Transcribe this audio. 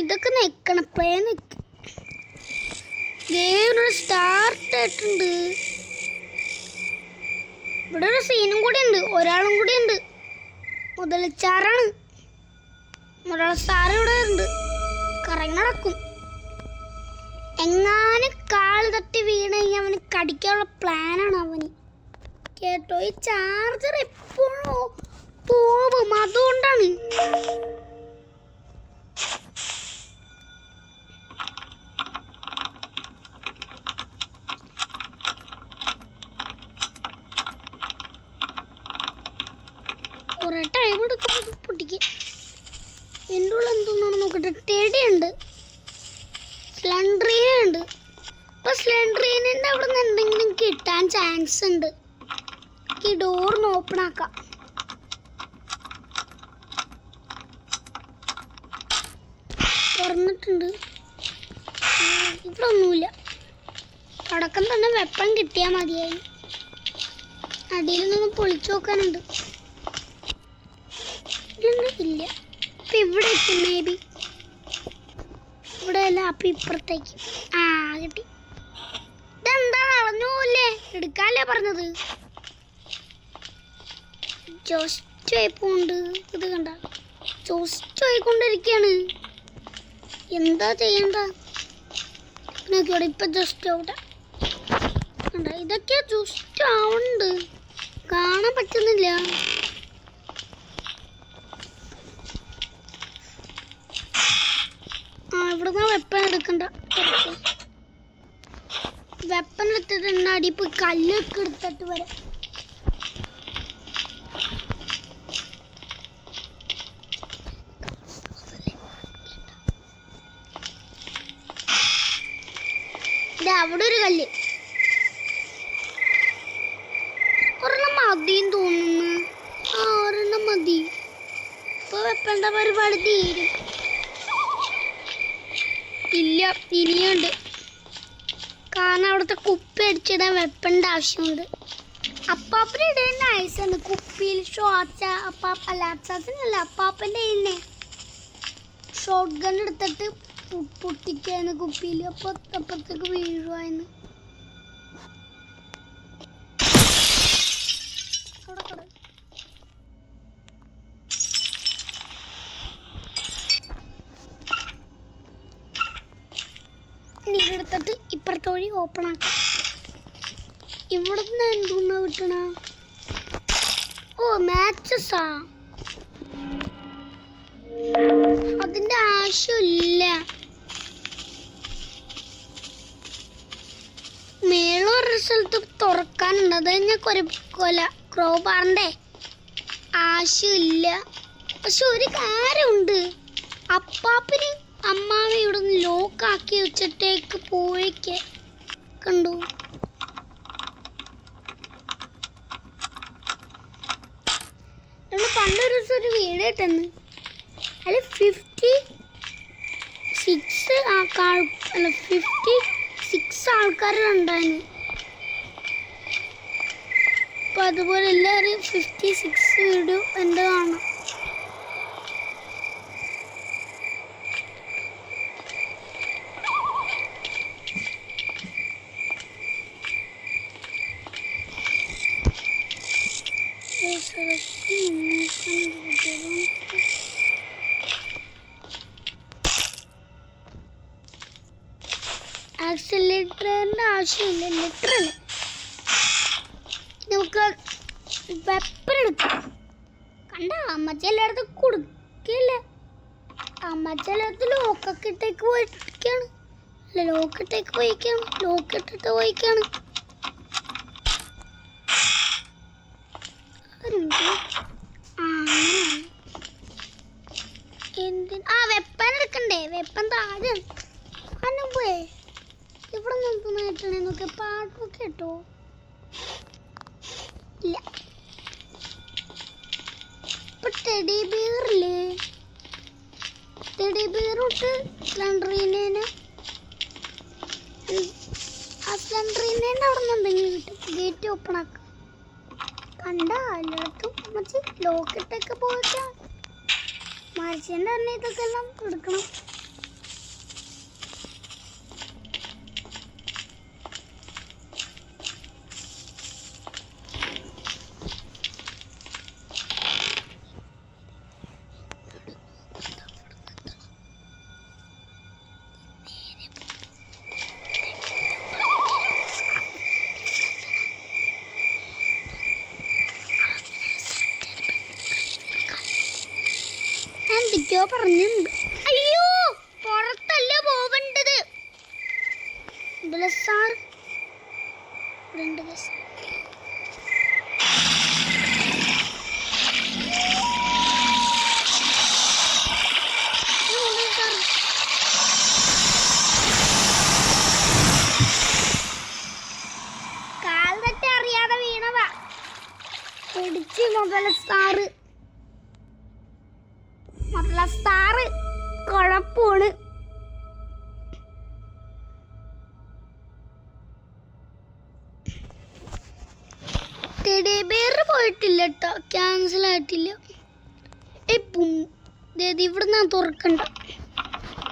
ഇതൊക്കെ നിൽക്കണം. പ്ലേ നിൽക്കും. ഗെയിം സ്റ്റാർട്ട് ആയിട്ടുണ്ട്. ഇവിടെ ഒരു സീനും കൂടി ഉണ്ട്. ഒരാളും കൂടി ഉണ്ട്. മുതലച്ചാറാണ്. മുതലച്ചാറ് ഇവിടെ ഉണ്ട്. കറങ്ങി നടക്കും. എങ്ങാനും കാല് തട്ടി വീണ് കഴിഞ്ഞാൽ അവന് കടിക്കാനുള്ള പ്ലാനാണ് അവന്. കേട്ടോ, ഈ ചാർജർ എപ്പോഴും പോവും. അതുകൊണ്ടാണ്. കുറെ ടൈം എടുക്കും പൊട്ടിക്ക്. എൻ്റെ ഉള്ളിൽ എന്തോന്നാണ് നോക്കട്ടെ. ടെഡിയുണ്ട്, സ്ലെൻഡ്രീനുണ്ട്. അപ്പൊ സ്ലെൻഡ്രീനിൻ്റെ അവിടെ നിന്ന് എന്തെങ്കിലും കിട്ടാൻ ചാൻസ് ഉണ്ട്. ഈ ഡോറിന് ഓപ്പൺ ആക്കാം. തുറന്നിട്ടുണ്ട്. ഇവിടെ ഒന്നുമില്ല. തുടക്കം തന്നെ വെപ്പൺ കിട്ടിയാൽ മതിയായി. അടിയിൽ നിന്ന് പൊളിച്ചു നോക്കാനുണ്ട്. ഇല്ല. അപ്പൊ ഇവിടെ എത്തും മേ ബി. ഇവിടെ അല്ല. അപ്പൊ ഇപ്പുറത്തേക്ക്. ആ കിട്ടി. ഇതെന്താ അറിഞ്ഞൂല്ലേ? എടുക്കാല്ലേ പറഞ്ഞത്. ജോസ്റ്റ് ആയിപ്പോണ്ട്. ഇത് കണ്ട, ജോസ്റ്റ് ആയിക്കൊണ്ടിരിക്കുകയാണ്. എന്താ ചെയ്യണ്ട നോക്കിയോടെ. ഇപ്പൊ ജസ്റ്റ് അവിടെ കണ്ട. ഇതൊക്കെ ജസ്റ്റ് ആവുന്നുണ്ട്. കാണാൻ പറ്റുന്നില്ല. ഇവിടുന്ന് വെപ്പൺ എടുക്കണ്ട. വെപ്പൺ എടുത്തിട്ട് അടി പോയി കല്ലൊക്കെ എടുത്തിട്ട് വരാം. അവിടെ ഒരു കല്ല്. ഒരെണ്ണം മതിന്ന് തോന്നുന്നു. ആ ഒരെണ്ണം മതി. ഇപ്പൊ വെപ്പണ്ട പരിപാടി തീരും. ഇല്ല, ഇനിയുണ്ട്. കാരണം അവിടുത്തെ കുപ്പി അടിച്ചിടാൻ വെപ്പൻ്റെ ആവശ്യമുണ്ട്. അപ്പാപ്പൻ്റെ ഇടയിൽ നൈസാണ്. കുപ്പിയിൽ അപ്പാപ്പൻ്റെ കയ്യിലെ ഷോട്ട് ഗൺ എടുത്തിട്ട് പൊട്ടിക്കാന്ന് കുപ്പിയിൽ. അപ്പത്തേക്ക് വീഴുവായിരുന്നു. എടുത്തിട്ട് ഇപ്പുറത്തെ വഴി ഓപ്പൺ ആക്കാം. ഇവിടുന്ന് എന്തോന്നാ കിട്ടണ? ഓ മാച്ചസാ. അതിന്റെ ആവശ്യമില്ല. മേളൊരു റിസൾട്ട് തുറക്കാനുണ്ട്. അത് കഴിഞ്ഞാൽ കൊല ക്രോബാറിന്റെ ആവശ്യമില്ല. പക്ഷെ ഒരു കാര്യമുണ്ട്. അപ്പാപ്പിന് അമ്മാവ ഇവിടെ നിന്ന് ലോക്കാക്കി വെച്ചിട്ടേക്ക് പോയേക്ക് കണ്ടു. പണ്ടൊരു ദിവസം ഒരു വീട് കിട്ടുന്നു. അതിൽ 56 ആൾക്കാരുണ്ടായിരുന്നു. അപ്പൊ അതുപോലെ എല്ലാവരും 56 വീഡിയോ എൻ്റെ കാണാം. ആക്സിലേറ്ററിന്റെ ആവശ്യമില്ല. ലിറ്ററല് നമുക്ക് വെപ്പൺ എടുക്കാം. കണ്ട അമ്മച്ച എല്ലായിടത്തും കൊടുക്കില്ല. അമ്മച്ച എല്ലായിടത്തും ലോക്കൊക്കെ ഇട്ടേക്ക് പോയിരിക്കാണ്. അല്ല ലോക്കിട്ടേക്ക് പോയിക്കാണ്. ലോക്കിട്ടിട്ട് പോയിക്കാണ്. വെപ്പൻ എടുക്കണ്ടേ? വെപ്പൻ താഴെ പോയേ. ഇവിടെ നോക്കുന്നതായിട്ടാണ് നോക്കി പാട്ടൊക്കെ കേട്ടോ. ഇല്ല. ഇപ്പൊ ടെഡി ബിയറില്ലേ? ടെഡി ബിയറോട്ട് സ്ലണ്ടറിനെ ആ സ്ലണ്ടറിനെ അവിടെ നിന്ന് എന്തെങ്കിലും കിട്ടും. ഗേറ്റ് ഓപ്പൺ ആക്കാം. കണ്ട എല്ലായിടത്തും ലോക്കിട്ടൊക്കെ പോയിക്കാം. മനുഷ്യൻ്റെ തന്നെ ഇതൊക്കെ എല്ലാം എടുക്കണം. എന്തൊക്കെയോ പറഞ്ഞിട്ടുണ്ട്. അയ്യോ പുറത്തല്ല പോകേണ്ടത്. സാർ കാൽ തട്ടി അറിയാതെ വീണതാ. പിടിച്ച് സാറ് കുഴപ്പമാണ്. ടെഡി ബെയർ പോയിട്ടില്ല കേട്ടോ, ക്യാൻസൽ ആയിട്ടില്ല. ഇവിടുന്ന് തുറക്കണ്ട.